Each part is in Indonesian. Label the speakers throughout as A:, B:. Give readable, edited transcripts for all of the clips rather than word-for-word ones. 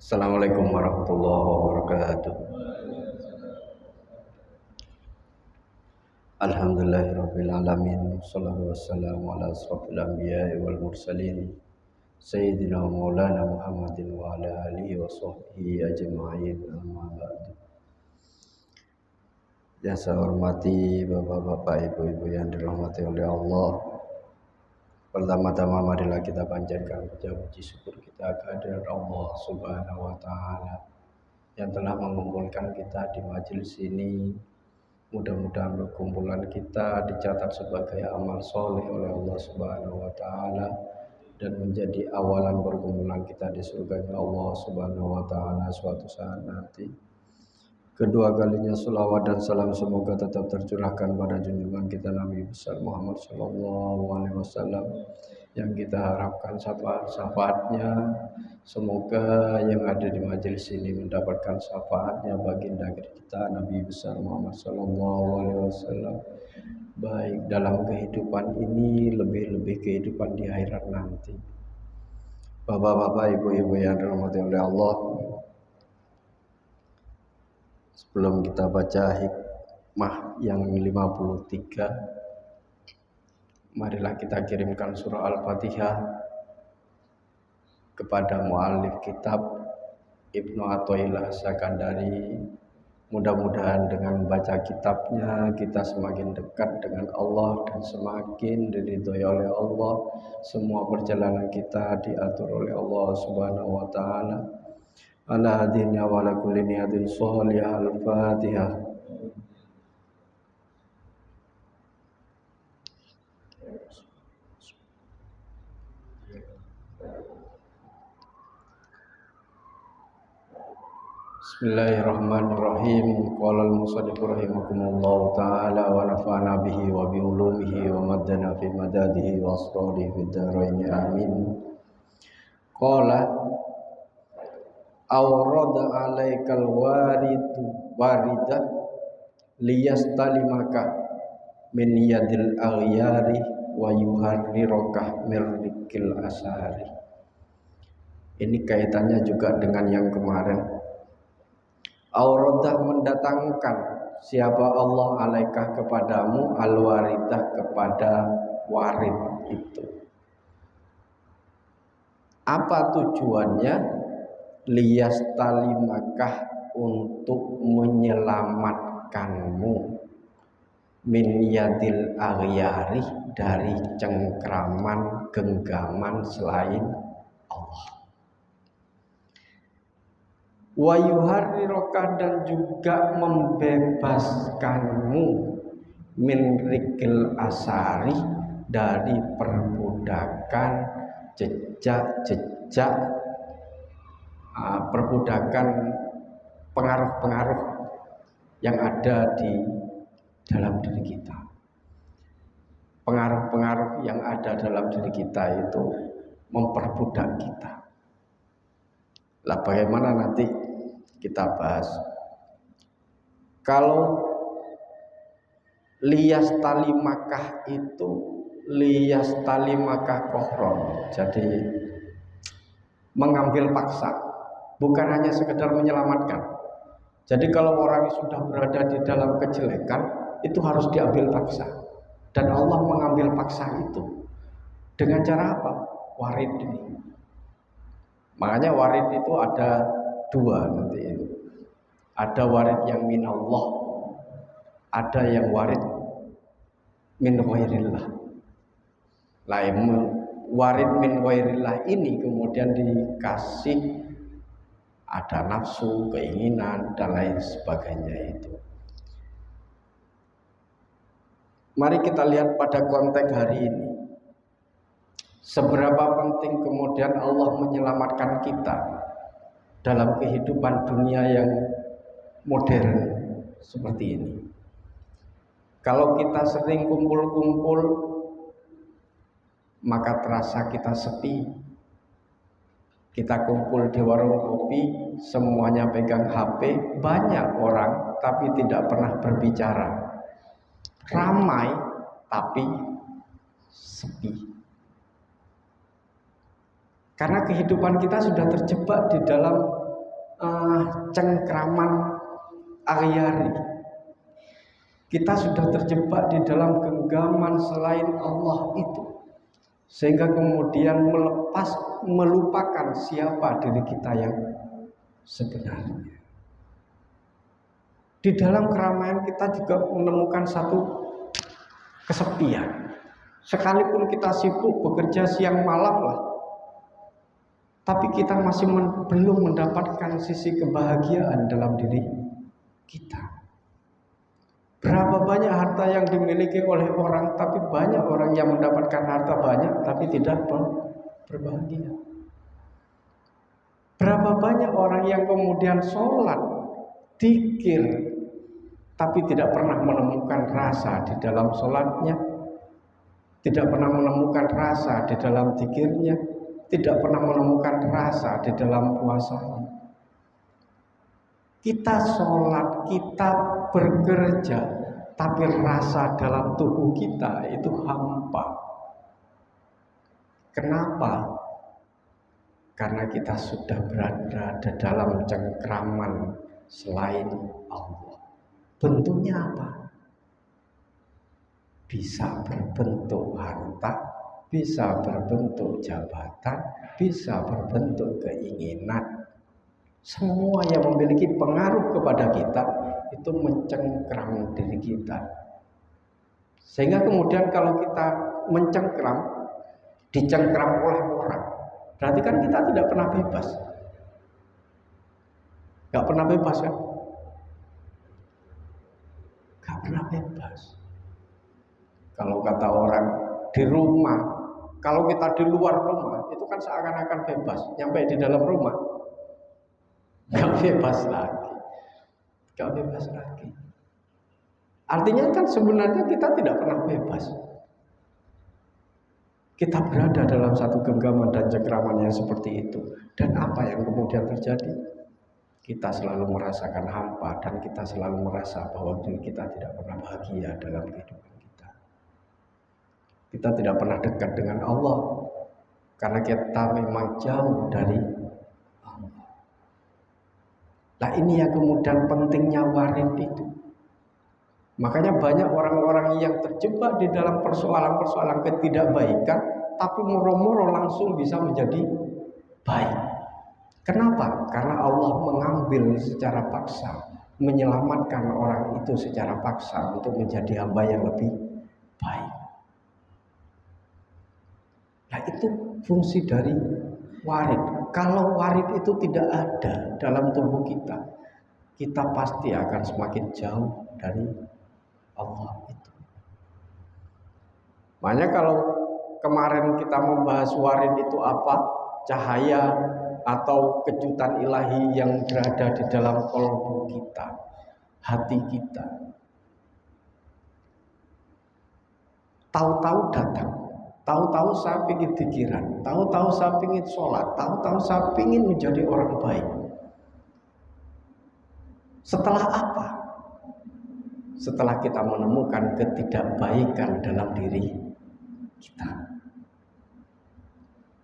A: Assalamualaikum warahmatullahi wabarakatuh. Alhamdulillahirabbil alamin. Wassalatu wassalamu ala asrofil anbiya'i wal mursalin sayyidina maulana Muhammadin wa ala alihi wa sahbihi ajma'in. Amma ba'du. Yang saya hormati bapak-bapak, ibu-ibu yang dirahmati oleh Allah. Pertama-tama marilah kita panjatkan puji syukur kita kehadirat Allah Subhanahu wa taala yang telah mengumpulkan kita di majelis ini. Mudah-mudahan perkumpulan kita dicatat sebagai amal soleh oleh Allah Subhanahu wa taala dan menjadi awalan perkumpulan kita di surganya Allah Subhanahu wa taala suatu saat nanti. Kedua kalinya selawat dan salam semoga tetap tercurahkan pada junjungan kita Nabi besar Muhammad sallallahu alaihi wasallam yang kita harapkan syafaat-syafaatnya. Semoga yang ada di majelis ini mendapatkan syafaatnya baginda kita Nabi besar Muhammad sallallahu alaihi wasallam, baik dalam kehidupan ini lebih-lebih kehidupan di akhirat nanti. Bapak-bapak, ibu-ibu yang dirahmati oleh Allah, sebelum kita baca hikmah yang 53, marilah kita kirimkan surah Al-Fatihah kepada muallif kitab Ibnu Athaillah As-Sakandari. Mudah-mudahan dengan membaca kitabnya kita semakin dekat dengan Allah dan semakin diridhoi oleh Allah. Semua perjalanan kita diatur oleh Allah Subhanahu wa taala. Ala hadina wa ala kulli niyatin sholihah. Al-Fatihah. Bismillahirrahmanirrahim. Qala al-musannif rahimakumullah ta'ala wa nafa'ana bihi wa bi ulumihi wa maddana fi madadihi wa asrarihi fid dharain amin. Qala awrada 'alaikal warida liyastalimaka min yadil aghyari wa yuharriraka mirrikil asari. Ini kaitannya juga dengan yang kemarin. Auradah mendatangkan siapa Allah alaikah kepadamu al-waridah kepada warid itu. Apa tujuannya? Liyastalimakah, untuk menyelamatkanmu min yadil aghyari, dari cengkraman genggaman selain Allah. Wa yuharriraka, dan juga membebaskanmu min rikil asari, dari perbudakan jejak-jejak perbudakan pengaruh-pengaruh yang ada di dalam diri kita. Pengaruh-pengaruh yang ada dalam diri kita itu memperbudak kita. Lah bagaimana nanti kita bahas. Kalau liyastalimaka itu liyastalimaka kohron, jadi mengambil paksa, bukan hanya sekedar menyelamatkan. Jadi kalau orang sudah berada di dalam kejelekan, itu harus diambil paksa. Dan Allah mengambil paksa itu dengan cara apa? Warid ini. Makanya warid itu ada dua nanti itu. Ada warid yang minallah, ada yang warid min ghairillah. Warid min ghairillah ini kemudian dikasih ada nafsu, keinginan dan lain sebagainya itu. Mari kita lihat pada konteks hari ini. Seberapa penting kemudian Allah menyelamatkan kita dalam kehidupan dunia yang modern seperti ini. Kalau kita sering kumpul-kumpul, maka terasa kita sepi. Kita kumpul di warung kopi, semuanya pegang HP, banyak orang tapi tidak pernah berbicara. Ramai tapi sepi. Karena kehidupan kita sudah terjebak di dalam cengkraman akhir. Kita sudah terjebak di dalam genggaman selain Allah itu, sehingga kemudian melupakan siapa diri kita yang sebenarnya. Di dalam keramaian kita juga menemukan satu kesepian. Sekalipun kita sibuk bekerja siang malam lah, tapi kita masih belum mendapatkan sisi kebahagiaan dalam diri kita. Berapa banyak harta yang dimiliki oleh orang, tapi banyak orang yang mendapatkan harta banyak tapi tidak berbahagia. Berapa banyak orang yang kemudian sholat, dzikir, tapi tidak pernah menemukan rasa di dalam sholatnya, tidak pernah menemukan rasa di dalam dzikirnya, tidak pernah menemukan rasa di dalam puasanya. Kita sholat, kita bekerja, tapi rasa dalam tubuh kita itu hampa. Kenapa? Karena kita sudah berada di dalam cengkraman selain Allah. Bentuknya apa? Bisa berbentuk harta, bisa berbentuk jabatan, bisa berbentuk keinginan. Semua yang memiliki pengaruh kepada kita itu mencengkram diri kita. Sehingga kemudian kalau kita mencengkram, dicengkram oleh orang, berarti kan kita tidak pernah bebas. Gak pernah bebas kan? Gak pernah bebas. Kalau kata orang di rumah, kalau kita di luar rumah, itu kan seakan-akan bebas. Nyampe di dalam rumah, gak bebas lagi. Gak bebas lagi. Artinya kan sebenarnya kita tidak pernah bebas. Kita berada dalam satu genggaman dan cengkraman yang seperti itu. Dan apa yang kemudian terjadi? Kita selalu merasakan hampa dan kita selalu merasa bahwa diri kita tidak pernah bahagia dalam kehidupan kita. Kita tidak pernah dekat dengan Allah karena kita memang jauh dari Allah. Nah, ini yang kemudian pentingnya warid itu. Makanya banyak orang-orang yang terjebak di dalam persoalan-persoalan ketidakbaikan, tapi moro-moro langsung bisa menjadi baik. Kenapa? Karena Allah mengambil secara paksa, menyelamatkan orang itu secara paksa untuk menjadi hamba yang lebih baik. Nah, itu fungsi dari warid. Kalau warid itu tidak ada dalam tubuh kita, kita pasti akan semakin jauh dari Allah itu. Makanya kalau kemarin kita membahas warid itu apa? Cahaya atau kejutan ilahi yang berada di dalam kolbu kita, hati kita. Tahu-tahu datang, tahu-tahu saya ingin pikiran, tahu-tahu saya ingin sholat, tahu-tahu saya ingin menjadi orang baik. Setelah apa? Setelah kita menemukan ketidakbaikan dalam diri kita.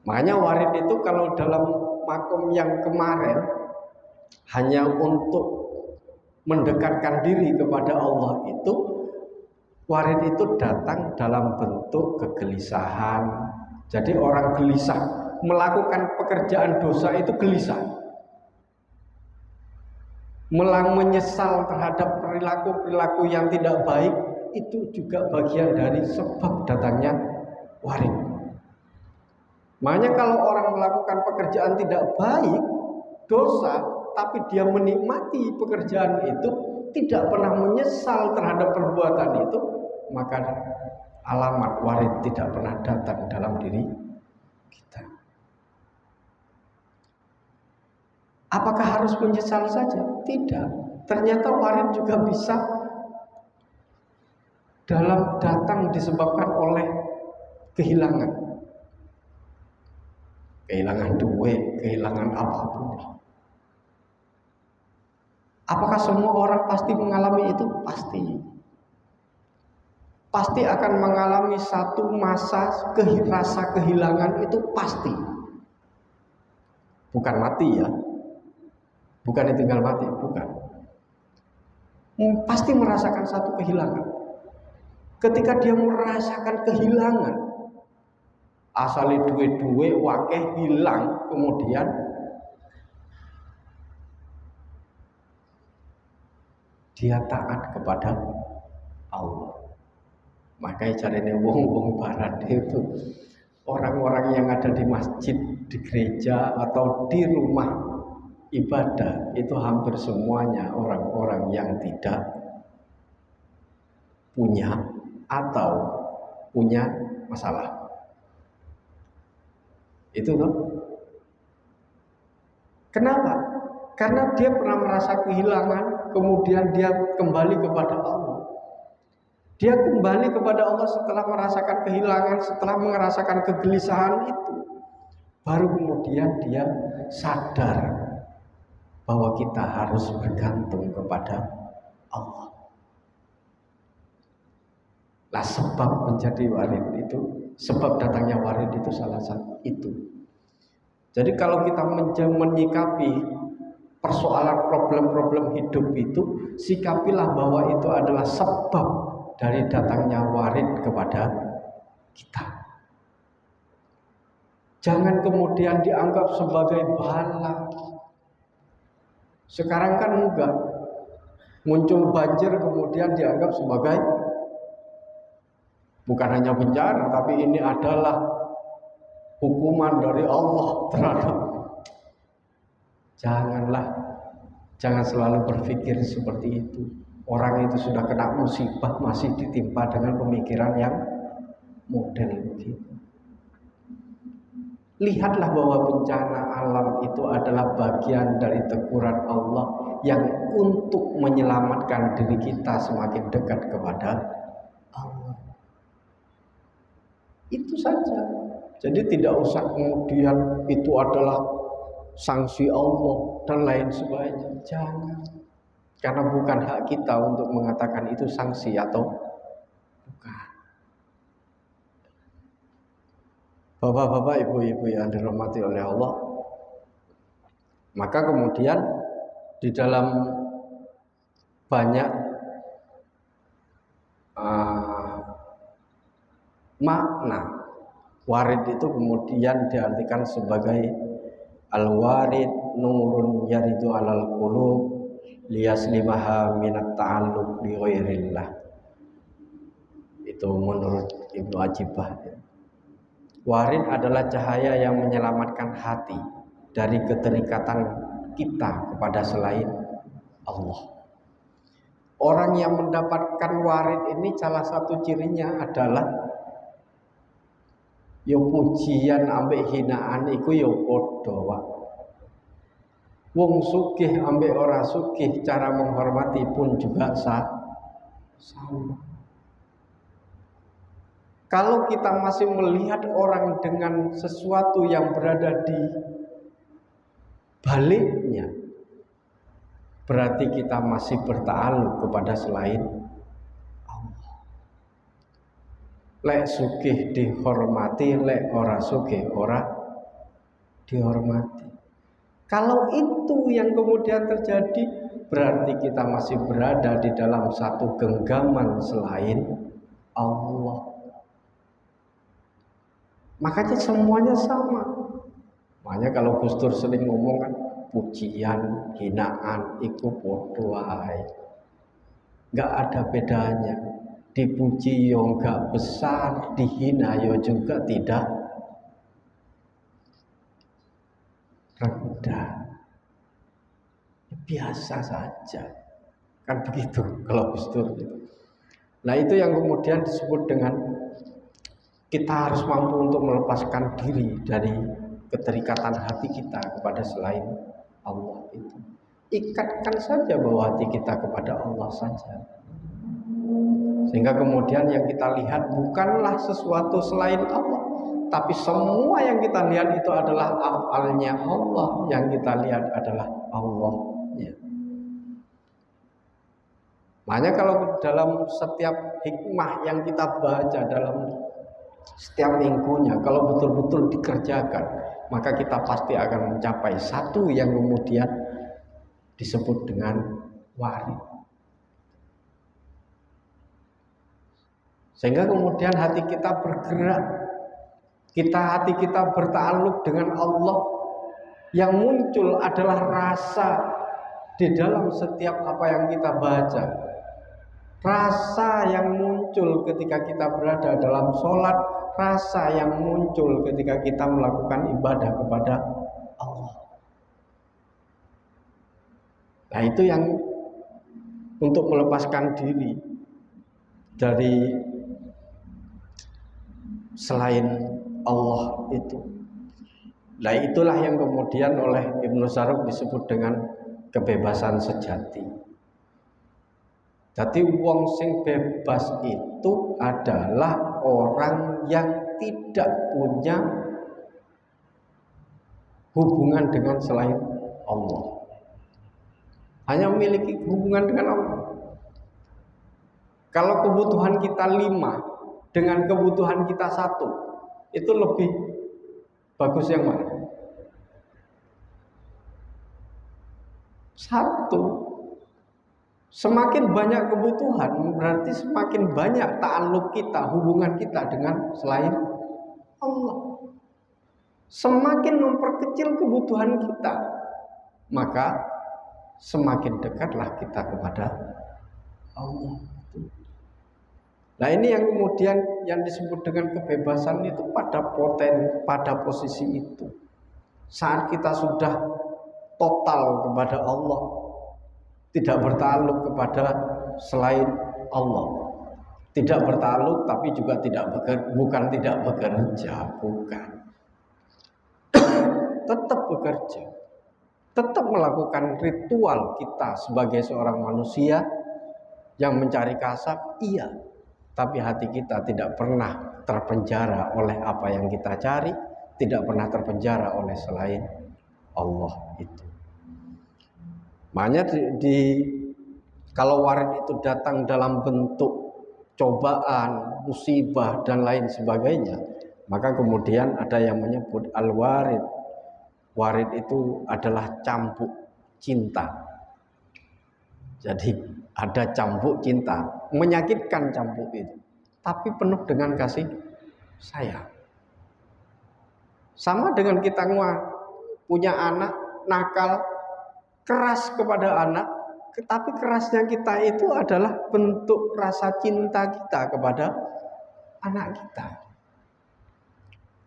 A: Makanya warid itu kalau dalam makom yang kemarin hanya untuk mendekatkan diri kepada Allah itu, warid itu datang dalam bentuk kegelisahan. Jadi orang gelisah melakukan pekerjaan dosa itu gelisah, menyesal terhadap perilaku-perilaku yang tidak baik, itu juga bagian dari sebab datangnya warid. Makanya kalau orang melakukan pekerjaan tidak baik, dosa, tapi dia menikmati pekerjaan itu, tidak pernah menyesal terhadap perbuatan itu, maka alamat warid tidak pernah datang dalam diri kita. Apakah harus menyesal saja? Tidak. Ternyata warid juga bisa datang disebabkan oleh kehilangan. Kehilangan duit, kehilangan apapun. Apakah semua orang pasti mengalami itu? Pasti. Pasti akan mengalami satu masa rasa kehilangan itu pasti. Bukan mati ya. Bukan tinggal mati, bukan. Pasti merasakan satu kehilangan. Ketika dia merasakan kehilangan, asale duwe-duwe wakeh hilang, kemudian dia taat kepada Allah. Makanya caranya wong barat itu orang-orang yang ada di masjid, di gereja atau di rumah ibadah itu hampir semuanya orang-orang yang tidak punya atau punya masalah. Itu loh. Kenapa? Karena dia pernah merasa kehilangan, kemudian dia kembali kepada Allah. Dia kembali kepada Allah setelah merasakan kehilangan, setelah merasakan kegelisahan itu. Baru kemudian dia sadar bahwa kita harus bergantung kepada Allah. Lah sebab menjadi warid itu, sebab datangnya warid itu salah satu itu. Jadi kalau kita menyikapi persoalan problem-problem hidup itu, sikapilah bahwa itu adalah sebab dari datangnya warid kepada kita. Jangan kemudian dianggap sebagai bala. Sekarang kan enggak. Muncul banjir kemudian dianggap sebagai bukan hanya bencana, tapi ini adalah hukuman dari Allah terhadap. Jangan selalu berpikir seperti itu. Orang itu sudah kena musibah masih ditimpa dengan pemikiran yang model begitu. Lihatlah bahwa bencana alam itu adalah bagian dari teguran Allah yang untuk menyelamatkan diri kita semakin dekat kepada Allah. Itu saja. Jadi tidak usah kemudian itu adalah sanksi Allah dan lain sebagainya. Jangan. Karena bukan hak kita untuk mengatakan itu sanksi atau bukan. Bapak-bapak, ibu-ibu yang dirahmati oleh Allah. Maka kemudian di dalam banyak makna warid itu kemudian diartikan sebagai al-warid nurun yaridu alal qulub liyaslimaha minat ta'alluq bi ghairillah. Itu menurut Ibnu Ajibah. Warid adalah cahaya yang menyelamatkan hati dari keterikatan kita kepada selain Allah. Orang yang mendapatkan warid ini salah satu cirinya adalah yo pujian ambek hinaan iku yo padha wae. Wong sugih ambek ora sugih cara menghormati pun juga sama. Kalau kita masih melihat orang dengan sesuatu yang berada di baliknya, berarti kita masih berta'alluq kepada selain Allah. Lek sugih dihormati, lek ora sugih ora dihormati. Kalau itu yang kemudian terjadi, berarti kita masih berada di dalam satu genggaman selain Allah. Makanya semuanya sama. Makanya kalau Gus Dur sering ngomong kan, pujian, hinaan, iku podo wae. Enggak ada bedanya. Dipuji yo enggak besar, dihina yo juga tidak rendah. Biasa saja. Kan begitu kalau Gus Dur. Nah, itu yang kemudian disebut dengan kita harus mampu untuk melepaskan diri dari keterikatan hati kita kepada selain Allah itu. Ikatkan saja bahwa hati kita kepada Allah saja. Sehingga kemudian yang kita lihat bukanlah sesuatu selain Allah, tapi semua yang kita lihat itu adalah afalnya Allah. Yang kita lihat adalah Allah. Ya. Makanya kalau dalam setiap hikmah yang kita baca dalam setiap minggunya, kalau betul-betul dikerjakan, maka kita pasti akan mencapai satu yang kemudian disebut dengan warid. Sehingga kemudian hati kita bergerak, hati kita bertakluk dengan Allah. Yang muncul adalah rasa di dalam setiap apa yang kita baca. Rasa yang muncul ketika kita berada dalam sholat, rasa yang muncul ketika kita melakukan ibadah kepada Allah. Nah, itu yang untuk melepaskan diri dari selain Allah itu. Nah, itulah yang kemudian oleh Ibnu Syaruk disebut dengan kebebasan sejati. Jadi wong sing bebas itu adalah orang yang tidak punya hubungan dengan selain Allah. Hanya memiliki hubungan dengan Allah. Kalau kebutuhan kita 5 dengan kebutuhan kita 1, itu lebih bagus yang mana? 1. Semakin banyak kebutuhan berarti semakin banyak ta'alluq kita, hubungan kita dengan selain Allah. Semakin memperkecil kebutuhan kita, maka semakin dekatlah kita kepada Allah. Nah, ini yang kemudian yang disebut dengan kebebasan itu pada posisi itu. Saat kita sudah total kepada Allah, tidak bertakluk kepada selain Allah, tidak bertakluk tapi juga bukan tidak bekerja, bukan. Tetap bekerja, tetap melakukan ritual kita sebagai seorang manusia yang mencari kasab, iya. Tapi hati kita tidak pernah terpenjara oleh apa yang kita cari, tidak pernah terpenjara oleh selain Allah itu. Makanya kalau warid itu datang dalam bentuk cobaan, musibah dan lain sebagainya, maka kemudian ada yang menyebut al-warid. Warid itu adalah cambuk cinta. Jadi ada cambuk cinta, menyakitkan cambuk itu, tapi penuh dengan kasih sayang. Sama dengan kita punya anak nakal, keras kepada anak, tetapi kerasnya kita itu adalah bentuk rasa cinta kita kepada anak kita.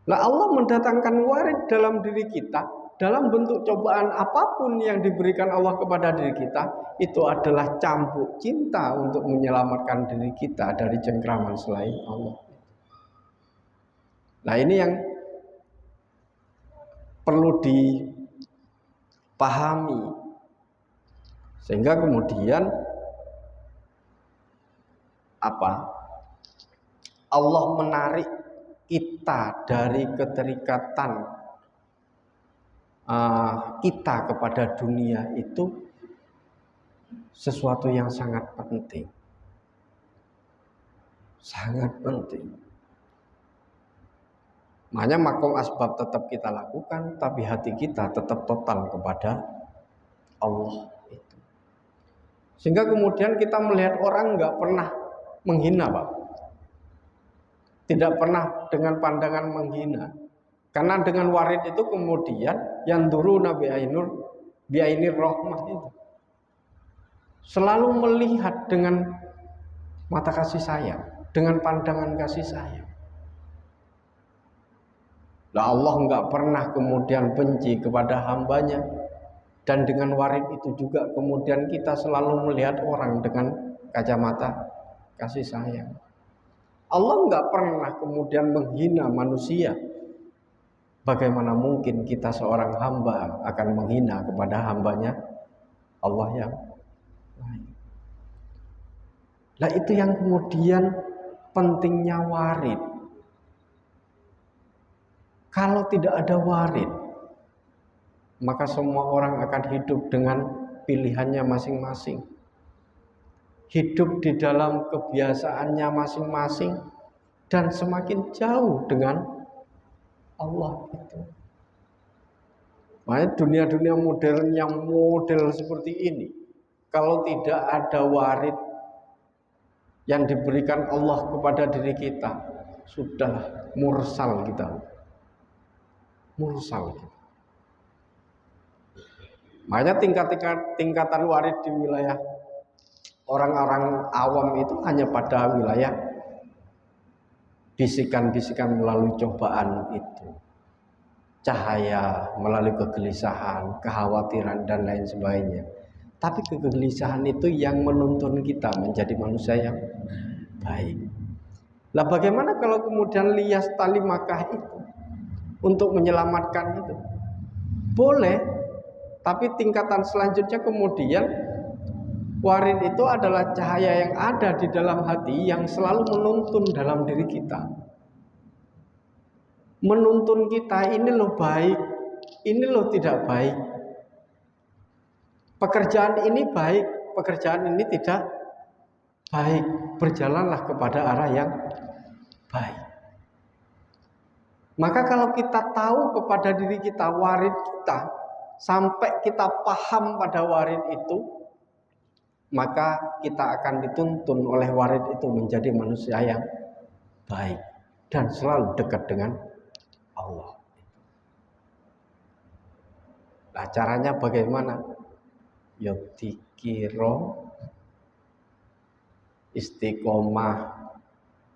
A: Nah, Allah mendatangkan warid dalam diri kita dalam bentuk cobaan apapun yang diberikan Allah kepada diri kita, itu adalah cambuk cinta untuk menyelamatkan diri kita dari cengkraman selain Allah. Nah, ini yang perlu dipahami, sehingga kemudian Allah menarik kita dari keterikatan kita kepada dunia itu sesuatu yang sangat penting. Sangat penting. Makanya makom asbab tetap kita lakukan, tapi hati kita tetap total kepada Allah itu. Sehingga kemudian kita melihat orang nggak pernah menghina, Pak. Tidak pernah dengan pandangan menghina. Karena dengan warid itu kemudian yang duruna bi'ainir rahmah itu selalu melihat dengan mata kasih sayang, dengan pandangan kasih sayang. Lah, Allah nggak pernah kemudian benci kepada hambanya, dan dengan warid itu juga kemudian kita selalu melihat orang dengan kacamata kasih sayang. Allah nggak pernah kemudian menghina manusia. Bagaimana mungkin kita seorang hamba akan menghina kepada hambanya Allah yang lain? Nah, itu yang kemudian pentingnya warid. Kalau tidak ada warid, maka semua orang akan hidup dengan pilihannya masing-masing. Hidup di dalam kebiasaannya masing-masing dan semakin jauh dengan Allah itu. Makanya dunia-dunia modern yang model seperti ini, kalau tidak ada warid yang diberikan Allah kepada diri kita, sudah mursal kita. Mursal kita. Makanya tingkatan warid di wilayah orang-orang awam itu hanya pada wilayah bisikan-bisikan melalui cobaan itu, cahaya melalui kegelisahan, kekhawatiran dan lain sebagainya. Tapi kegelisahan itu yang menuntun kita menjadi manusia yang baik. Lah bagaimana kalau kemudian lias tali makah itu untuk menyelamatkan itu? Boleh, tapi tingkatan selanjutnya kemudian warid itu adalah cahaya yang ada di dalam hati yang selalu menuntun dalam diri kita. Menuntun kita, ini loh baik, ini loh tidak baik. Pekerjaan ini baik, pekerjaan ini tidak baik. Berjalanlah kepada arah yang baik. Maka kalau kita tahu kepada diri kita warid kita, sampai kita paham pada warid itu, maka kita akan dituntun oleh warid itu menjadi manusia yang baik dan selalu dekat dengan Allah. Nah, caranya bagaimana? Ya dikira istiqomah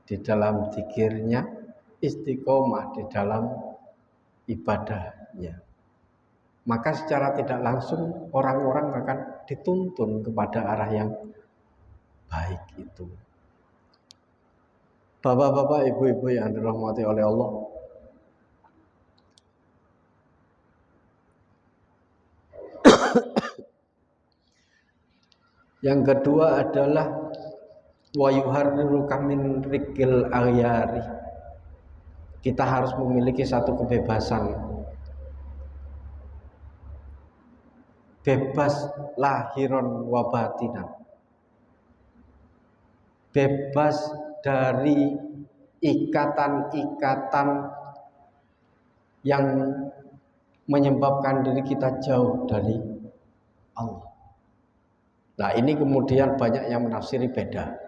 A: di dalam zikirnya, istiqomah di dalam ibadahnya. Maka secara tidak langsung orang-orang akan dituntun kepada arah yang baik itu. Bapak-bapak, ibu-ibu yang dirahmati oleh Allah, yang kedua adalah wa yuharriruka min rikil aghyari. Kita harus memiliki satu kebebasan, bebas lahiron wa batinan, bebas dari ikatan-ikatan yang menyebabkan diri kita jauh dari Allah. Nah, ini kemudian banyak yang menafsiri beda.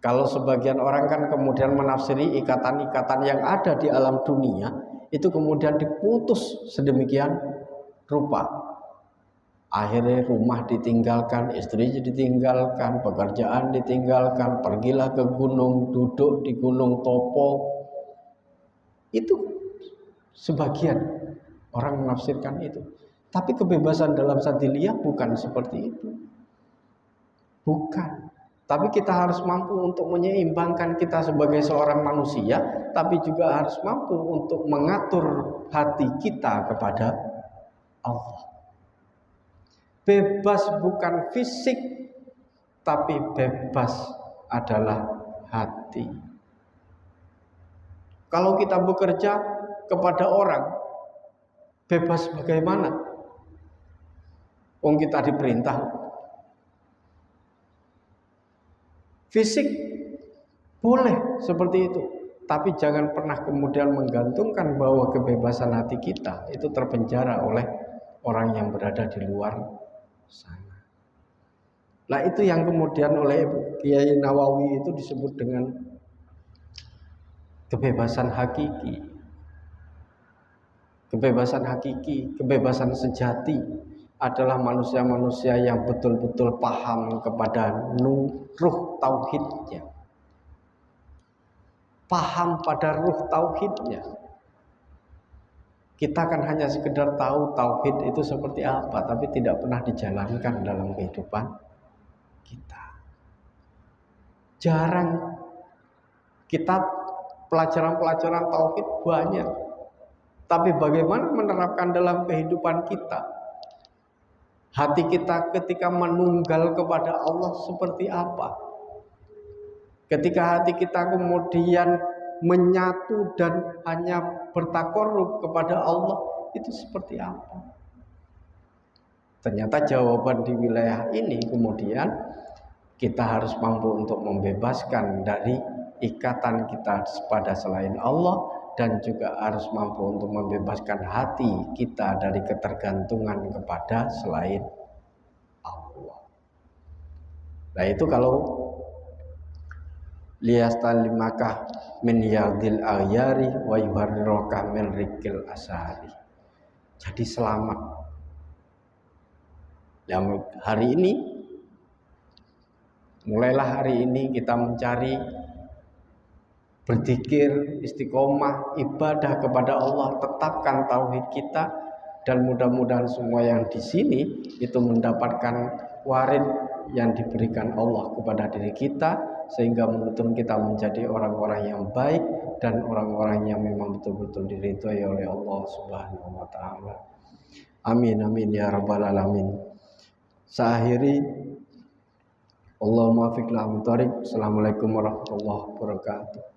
A: Kalau sebagian orang kan kemudian menafsiri ikatan-ikatan yang ada di alam dunia itu kemudian diputus sedemikian rupa. Akhirnya rumah ditinggalkan, istri ditinggalkan, pekerjaan ditinggalkan, pergilah ke gunung, duduk di gunung topo. Itu sebagian orang menafsirkan itu. Tapi kebebasan dalam sadiliyah bukan seperti itu. Bukan. Tapi kita harus mampu untuk menyeimbangkan kita sebagai seorang manusia, tapi juga harus mampu untuk mengatur hati kita kepada Allah. Bebas bukan fisik, tapi bebas adalah hati. Kalau kita bekerja kepada orang, bebas bagaimana? Wong kita diperintah. Fisik boleh seperti itu, tapi jangan pernah kemudian menggantungkan bahwa kebebasan hati kita itu terpenjara oleh orang yang berada di luar sana. Nah, itu yang kemudian oleh Kiai Nawawi itu disebut dengan kebebasan hakiki. Kebebasan hakiki, kebebasan sejati adalah manusia-manusia yang betul-betul paham kepada ruh tauhidnya. Paham pada ruh tauhidnya. Kita kan hanya sekedar tahu tauhid itu seperti apa, tapi tidak pernah dijalankan dalam kehidupan kita. Jarang kita pelajaran-pelajaran tauhid banyak, tapi bagaimana menerapkan dalam kehidupan kita? Hati kita ketika menunggal kepada Allah seperti apa? Ketika hati kita kemudian menyatu dan hanya bertakarrub kepada Allah, itu seperti apa? Ternyata jawaban di wilayah ini kemudian kita harus mampu untuk membebaskan dari ikatan kita pada selain Allah dan juga harus mampu untuk membebaskan hati kita dari ketergantungan kepada selain Allah. Nah itu kalau liyastalimaka min yadil ayari wa yuharriraka min rikil asari. Jadi selamat. Yang hari ini, mulailah hari ini kita mencari berzikir, istiqomah, ibadah kepada Allah, tetapkan tauhid kita, dan mudah-mudahan semua yang di sini itu mendapatkan warid yang diberikan Allah kepada diri kita, sehingga menuntun kita menjadi orang-orang yang baik dan orang-orang yang memang betul-betul diridhoi oleh Allah Subhanahu wa taala. Amin amin ya rabbal alamin. Saakhiri Allahumma fiqna min thariq. Assalamualaikum warahmatullahi wabarakatuh.